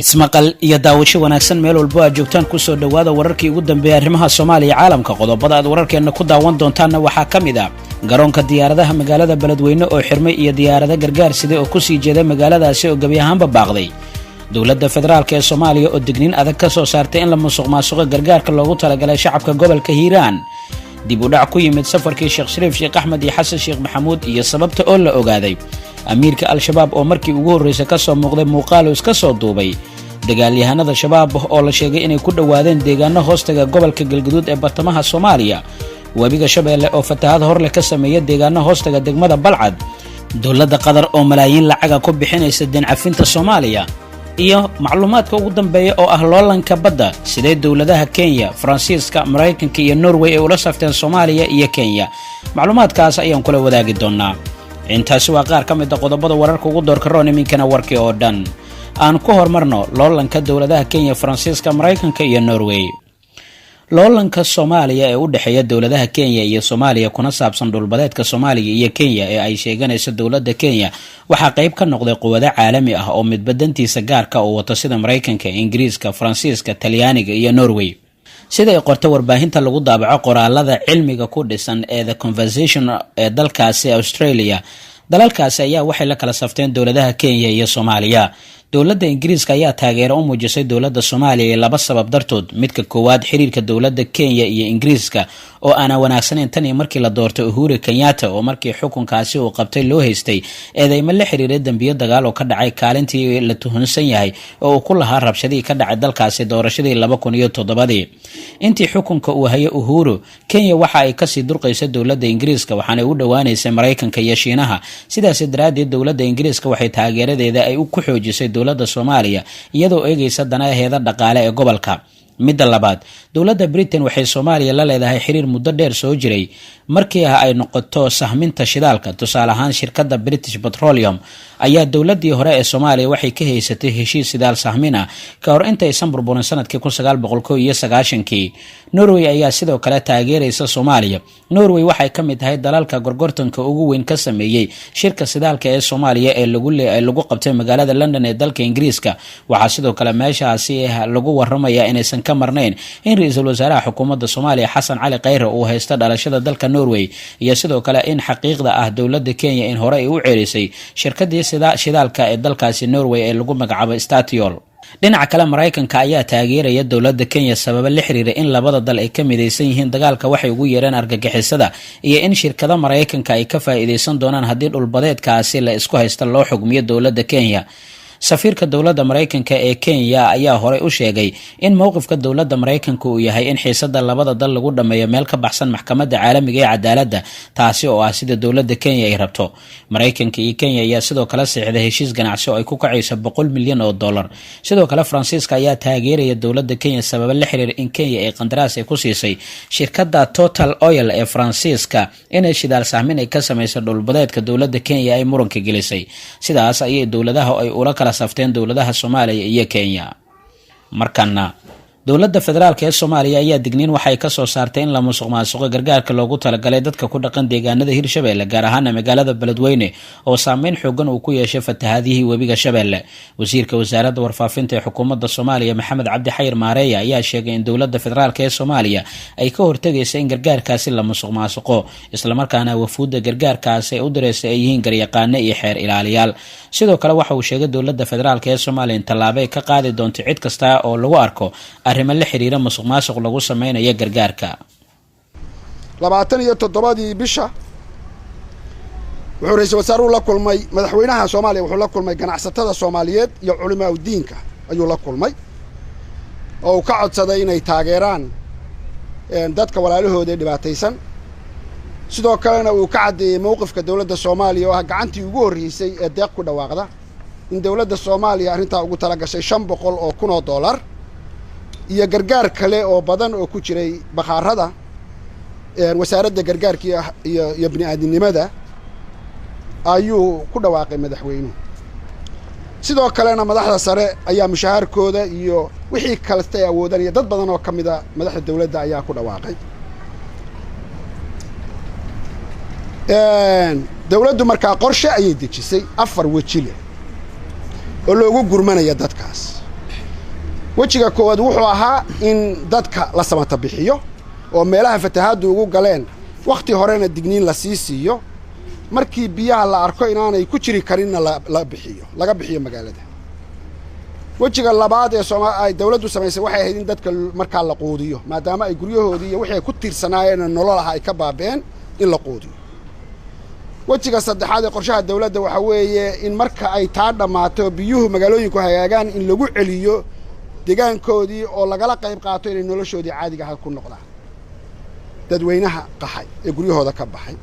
ismaqal iyo daawasho wanaagsan meel walba aad joogtaan ku soo dhawaada wararkii ugu dambeeyay arrimaha Soomaaliya caalamka qodobada aad wararkeena ku daawan doontaana waxaa kamid ah garoonka diyaaradaha magaalada Beledweyne oo xirmay iyo diyaarada gargaar sida oo ku sii jeeday magaaladaasi oo gabi ahaanba baaqday dawladda federaalka ee Soomaaliya oo digniin adag ka soo saartay in la musuqmaasuqo gargaarka loogu talagalay shacabka gobolka Hiiraan dib u dhac ku yimid safarkii Sheekh Shariif Sheekh Axmed iyo Xasan Sheekh Maxamuud iyo sababta oo la ogaaday amiirka al-shabaab oo markii ugu horeysay ka soo muuqday muuqaal iska soo duubay dagaalyahanada shabaab oo la sheegay inay ku dhawaadeen deegaano hoostaga gobolka Galgaduud ee bartamaha Soomaaliya wabiga Shabeelle oo fatahaad hor leh ka sameeyay deegaano hoostaga degmada Balcad dawladda Qatar oo malaayiin lacag ku bixinaysa deyn cafinta Soomaaliya iyo macluumaadka ugu dambeeya oo ah loolanka badda sidee dawladaha Kenya, Faransiiska, Mareykanka iyo Norway ay ula safteen Soomaaliya iyo Kenya macluumaadkaas ayaan kula wadaagi doonaa intaasi waa qaar ka mid ah qodobada wararka ugu doorka roon iminkana warkii oo dhan aan ku hormarno loolanka dawladaha Kenya, Faransiiska, Mareykanka iyo Norway loolanka Soomaaliya ee u dhaxeeya dawladaha Kenya iyo Soomaaliya kuna saabsan dhulbadeedka Soomaaliya iyo Kenya ee ay sheeganayso dawladda Kenya waxa qayb ka noqday quwado caalami ah oo midbadantiisa gaarka oo wato sida Mareykanka, Ingiriiska, Faransiiska, Talyaaniga iyo Norway sida ay qortay warbaahinta lagu daabaco qoraalada cilmiga ku dhisan ee The Conversation ee dalkaasi Australia dalalkaasi ayaa waxay la kala safteen dawladaha Kenya iyo Soomaaliya dawladda Ingiriiska ayaa taageero u muujisay dawladda Soomaaliya laba sabab dartood midka koowaad xiriirka dawladda Kenya iyo Ingiriiska oo aan wanaagsaneyn tan markii la doortay Uhuru Kenyatta oo markii xukunkaasi uu qabtay loo haystay eedeymo la xiriiray dambiyo dagaal oo ka dhacay kaalintii la tuhunsan yahay oo uu ku lahaa rabshadii ka dhacay dalkaasi doorashadii 2007 intii xukunka uu hayay Uhuru Kenya waxa ay ka sii durqaysay dawladda Ingiriiska waxaana u dhawaanaysay Mareykanka iyo Shiinaha sidaas daraadeed dawladda Ingiriiska waxay taageeradeeda ay ku xoojisay dawladda Soomaaliya iyadoo eegaysa danaheeda dhaqaale ee gobolka midda labaad dawladda Britain waxay Soomaaliya la leedahay xiriir muddo dheer soo jiray markii ay noqoto sahminta shidaalka tusaale ahaan shirkadda British Petroleum ayaa dawladdii hore ee Soomaaliya waxay ka haysatay heshiis sidaal sahmin ah ka hor inta aysan burburin sanadkii 1990kii Norway ayaa sidoo kale taageeraysa Soomaaliya Norway waxay ka mid tahay dalalka gorgortanka ugu weyn ka sameeyay shirka sidaalka ee Soomaaliya ee lagu qabtay magaalada London ee dalka Ingiriiska waxa sidoo kale meeshaasi lagu waramayaa inaysan ka marnayn in ra'iisul wasaaraha xukuumadda Soomaaliya Xasan Cali Khayre uu haysto dhalashada dalka Norway iyo sidoo kale in xaqiiqda ah dawladda Kenya in hore ay u ceelisay shirkadii shidaalka ee dalkaasi Norway ee lagu magacaabo Statoil dhinaca kale Mareykanka ayaa taageeraya dawladda Kenya sabab la xiriira in labada dal ay ka midaysan yihiin dagaalka waxay ugu yeereen argagixisada iyo in shirkada Mareykanka ay ka faa'iideysan doonaan haddii dhulbadeedkaasi la isku haysto loo xugmiyo dawladda Kenya safiirka dawladda Mareykanka ee Kenya ayaa hore u sheegay in mowqifka dawladda Mareykanka uu yahay in xiisada labada dal lagu dhameeyo meel ka baxsan maxkamadda caalamiga ee cadaaladda taasi oo ah sida dawladda Kenya ay rabto Mareykanka iyo Kenya ayaa sidoo kale saxiixday heshiis ganacsi oo ay ku kacayso $100 milyan sidoo kale Faransiiska ayaa taageeraya dawladda Kenya sabab la xiriir in Kenya ay qandaraas ay ku siisay shirkadda Total Oil ee Faransiiska inay shidaal sahmin ay ka sameeyso dhulbadeedka dawladda Kenya ay muranka gelisay sidaas ayay dawladaha ay ula kala safteen dawladaha Soomaaliya iyo Kenya markana dawladda federaalka ee Soomaaliya ayaa digniin waxay ka soo saartay in la musuqmaasuqo gargaarka loogu talagalay dadka ku dhaqan deegaanada Hirshabeelle gaar ahaan magaalada Beledweyne oo saameyn xooggan uu ku yeeshay fatahaadihii wabiga Shabeelle wasiirka wasaaradda warfaafinta ee xukuumadda Soomaaliya Maxamed Cabdi Xayir Maareeya ayaa sheegay in dawladda federaalka ee Soomaaliya ay ka hortagayso in gargaarkaasi la musuqmaasuqo isla markaana wafuudda gargaarkaasi ay u direysay ay yihiin garyaqaano iyo xeer ilaaliyaal sidoo kale waxa uu sheegay dawladda federaalka ee Soomaaliya in tallaabo ay ka qaadi doonto cid kasta oo lagu arko arrimo la xiriira musuqmaasuq lagu sameeyo gargaarka 27 bisha wuxuu ra'iisul wasaaruhu la kulmay madaxweynaha Soomaaliya wuxuu la kulmay ganacsatada Soomaaliyeed iyo culimada diinka ayuu la kulmay oo ka codsaday inay taageeraan dadka walaalahooda dhibaataysan sidoo kalena uu ka cadeeyay mowqifka dawladda Soomaaliya oo gacantii ugu horeysay ee deeq ku dhawaaqda in dawladda Soomaaliya arinta ugu tala gashay $500,000 iyo gargaar kale oo badan oo ku jiray bakhaarada wasaaradda gargaarka iyo bini'aadanimada ayuu ku dhawaaqay madaxweynuhu sidoo kalena madaxda sare ayaa mushaharkooda iyo wixii kale ay awoodaan iyo dad badan oo kamida madaxda dawladda ayaa ku dhawaaqay dawladdu markaa qorshe ayay dejisay 4 waji leh oo loogu gurmanaya dadkaas wejiga koowaad wuxuu ahaa in dadka la samata bixiyo oo meelaha fatahaaddu ugu galeen wakhti horena digniin la sii siiyo markii biyaha la arko inaanay ku jiri karinna laga bixiyo magaalada. wejiga labaad ee ay dawladdu samaysay waxay ahayd in dadka markaa la quudiyo maadaama ay guryahoodii iyo wixii ay ku tiirsanaayeen nololaha ay ka baabeen in la quudiyo. wejiga saddexaad ee qorshaha dawladda waxa weeye in marka ay taa dhammaato biyuhu magaalooyinku hagaagaan in lagu celiyo deegaankoodii oo lagala qayb qaato inay noloshoodii caadiga ah ku noqdaan dadweynaha qaxay ee guryahooda ka baxay.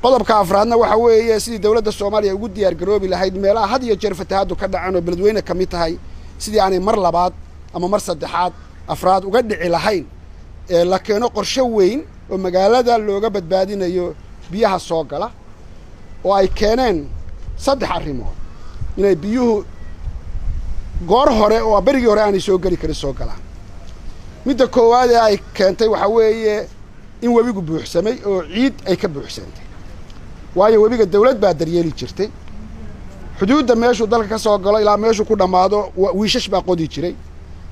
qodobka afraadna waxa weeye sidii dawladda Soomaaliya ugu diyaar garoobi lahayd meelaha had iyo jeer fatahaadu ka dhacaan oo beledweyne ka mid tahay sidii aanay mar labaad ama mar saddexaad afraad uga dhici lahayn ee la keeno qorshe weyn oo magaalada looga badbaadinayo biyaha soo gala oo ay keeneen 3 arrimood inay biyuhu goor hore oo berigii hore aanay soo gali karin soo galaan. midda koowaad ee ay keentay waxa weeye in webigu buuxsamay oo ciid ay ka buuxsantay waayo webiga dawlad baa daryeeli jirtay xuduudda meeshuu dalka ka soo galo ilaa meeshuu ku dhammaado wiishash baa qodi jiray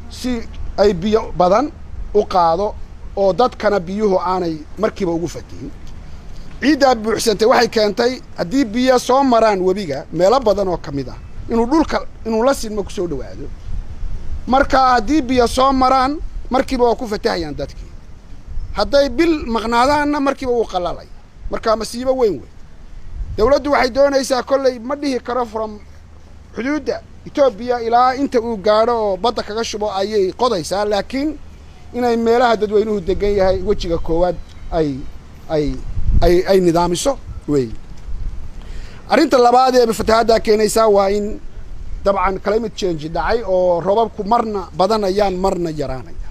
si ay biyo badan u qaado oo dadkana biyuhu aanay markiiba ugu fatihin. ciiddaa buuxsantay waxay keentay haddii biyo soo maraan webiga meelo badan oo ka mid ah inuu la sinmo ku soo dhowaado marka haddii biyo soo maraan markiiba waa ku fatahayaan dadkii hadday bil maqnaadaanna markiiba wuu qalalay marka masiibo weyn wey. dawladdu waxay doonaysaa kolley ma dhihi karo from xuduudda Itoobiya ilaa inta uu gaadho oo badda kaga shubo ayay qodaysaa laakiin inay meelaha dadweynuhu degan yahay wejiga koowaad ay nidaamiso wey. arrinta labaad ee fatahaadda keenaysaa waa in dabcan climate change dhacay oo roobabku marna badanayaan marna yaraanaya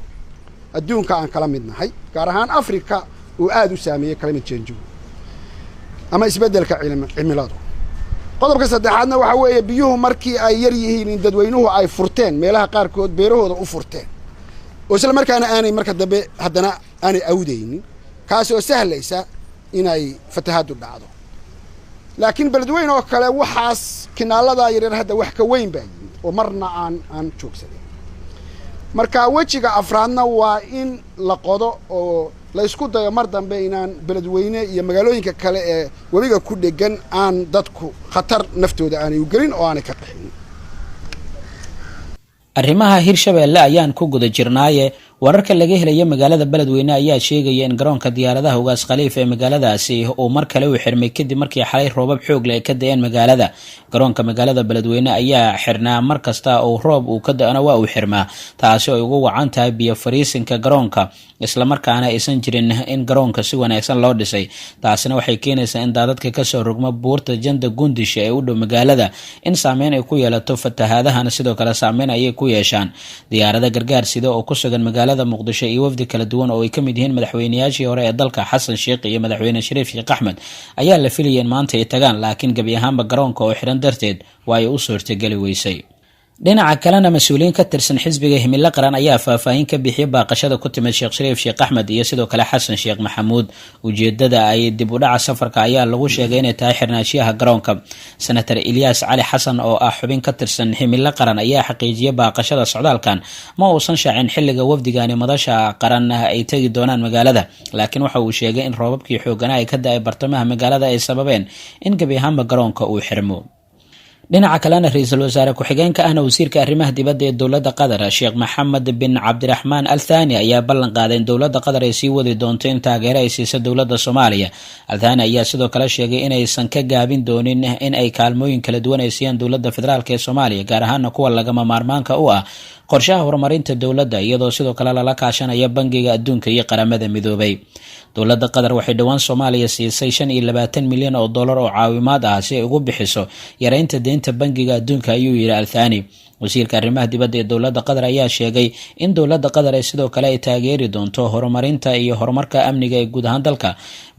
adduunka aan kala mid nahay gaar ahaan Afrika uu aad u saameeyay climate change ama isbeddelka cimiladu. qodobka saddexaadna waxa weeye biyuhu markii ay yar yihiin in dadweynuhu ay furteen meelaha qaarkood beerahooda u furteen oo isla markaana aanay marka dambe haddana aanay awdaynin kaas oo sahlaysa inay fatahaaddu dhacdo. laakiin beledweyne oo kale waxaas kinaalada yaryar hadda wax ka weyn baa yimid oo marna aan joogsaday. marka wejiga afraadna waa in la qodo oo la isku dayo mar dambe inaan beledweyne iyo magaalooyinka kale ee webiga ku dhegan aan dadku khatar naftooda aanay u gelin oo aanay ka bixin. arrimaha Hirshabeelle ayaan ku guda jirnaaye wararka laga helaya magaalada beledweyne ayaa sheegaya in garoonka diyaaradaha Ugaas Khaliif ee magaaladaasi uu mar kale u xirmay kadib markii xalay roobab xoog leh ka da'een magaalada. garoonka magaalada beledweyne ayaa xirnaa mar kasta oo roob uu ka da'ana waa uu xirmaa taasi oo ugu wacan tahay biyo fariisinka garoonka isla markaana aysan jirin in garoonka si wanaagsan loo dhisay. taasina waxay keenaysaa in daadadka ka soo rogma buurta Janda Gundisha ee u dhow magaalada in saameyn ay ku yeelato fatahaadahana sidoo kale saameyn ay ku yeeshaan. diyaarada gargaar sida oo ku sugan magaalada Muqdisho iyo wafdi kala duwan oo ay ka mid yihiin madaxweynayaashii hore ee dalka Xasan Sheekh iyo madaxweyne Shariif Sheekh Axmed ayaa la filayay maanta ay tagaan laakiin gabi ahaanba garoonka oo xiran darteed waa ay u suurtagali weysay. dhinaca kalena mas-uuliyiin ka tirsan xisbiga Himilo Qaran ayaa faahfaahin ka bixiyay baaqashada ku timid Sheekh Shariif Sheekh Axmed iyo sidoo kale Xasan Sheekh Maxamuud. ujeedada ay dib u dhaca safarka ayaa lagu sheegay inay tahay xirnaanshiyaha garoonka. senator Ilyas Cali Xasan oo ah xubin ka tirsan Himilo Qaran ayaa xaqiijiyay baaqashada socdaalkan ma uusan shaacin xilliga wafdigani madasha qaran ay tagi doonaan magaalada laakiin waxa uu sheegay in roobabkii xoogana ay ka da'ay bartamaha magaalada ay sababeen in gabi ahaanba garoonka uu xirmo. dhinaca kalena ra'iisul wasaare ku-xigeenka ahna wasiirka arrimaha dibadda ee dowladda Qatar Sheekh Maxamed bin Cabdiraxmaan Al Thani ayaa ballan qaaday in dowladda Qatar ay sii wadi doonto in taageero ay siiso dowladda Soomaaliya. Al Thani ayaa sidoo kale sheegay inaysan ka gaabin doonin in ay kaalmooyin kala duwan ay siiyaan dowladda federaalka ee Soomaaliya gaar ahaan kuwa lagama maarmaanka u ah qorshaha horumarinta dowladda iyadoo sidoo kale lala kaashanaya bangiga adduunka iyo qaramada midoobay. dowladda Qatar waxay dhawaan Soomaaliya siisay 25 milyan oo dollar oo caawimaad ah si ay ugu bixiso yareynta deynta bangiga adduunka ayuu yiri Al Thani. wasiirka arrimaha dibadda ee dowladda Qatar ayaa sheegay in dowladda Qatar ay sidoo kale ay taageeri doonto horumarinta iyo horumarka amniga ee guud ahaan dalka,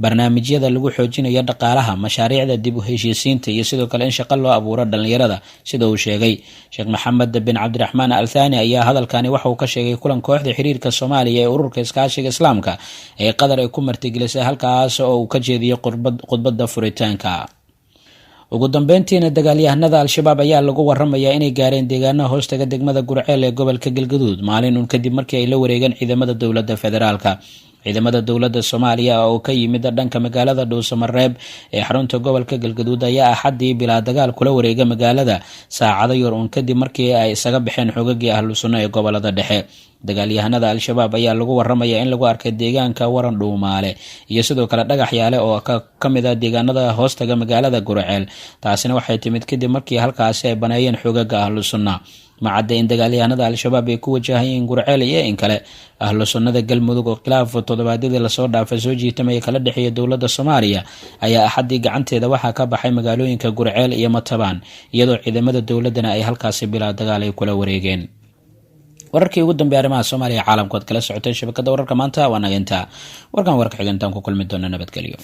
barnaamijyada lagu xoojinayo dhaqaalaha, mashaariicda dib u heshiisiinta iyo sidoo kale in shaqo loo abuuro dhalinyarada sida uu sheegay. Sheekh Maxamed bin Cabdiraxmaan Al Thani ayaa hadalkani waxa uu ka sheegay kulan kooxda xiriirka Soomaaliya ee ururka iskaashiga Islaamka ee Qatar ay ku martigelisay halkaas oo uu ka jeediyay khudbadda furitaanka. ugu dambeyntiina dagaalyahanada al-shabaab ayaa lagu waramayaa inay gaareen deegaanaha hoostaga degmada Gurceel ee gobolka Galgaduud maalin uun kadib markii ay la wareegeen ciidamada dowladda federaalka. ciidamada dowladda Soomaaliya oo ka yimid dhanka magaalada Dhuusamareeb ee xarunta gobolka Galgaduud ayaa axadii bilaa dagaal kula wareegay magaalada saacado yar uun kadib markii ay isaga baxeen xoogagii ahlu sunna ee gobolada dhexe. dagaalyahanada al-shabaab ayaa lagu waramayaa in lagu arkay deegaanka Waran Dhuumaale iyo sidoo kale dhagax yaale oo ka mid ah deegaanada hoostaga magaalada Gurceel. taasina waxay timid kadib markii halkaasi ay baneeyeen xoogaga ahlu sunna. macadda in dagaalyahanada al-shabaab ay ku wajahayeen Gurceel iyo in kale ahlu sunnada Galmudug oo khilaaf toddobaadyadii lasoo dhaafay soo jiitamaya kala dhexeeya dowladda Soomaaliya ayaa axadii gacanteeda waxaa ka baxay magaalooyinka Gurceel iyo Matabaan iyadoo ciidamada dowladana ay halkaasi bilaa dagaal ay kula wareegeen. wararkii ugu dambeeyay arrimaha Soomaaliya caalamka kala socotay shabakada wararka maanta waa nageynta warkan warka xigantaan ku kulmi doona nabadgelyo.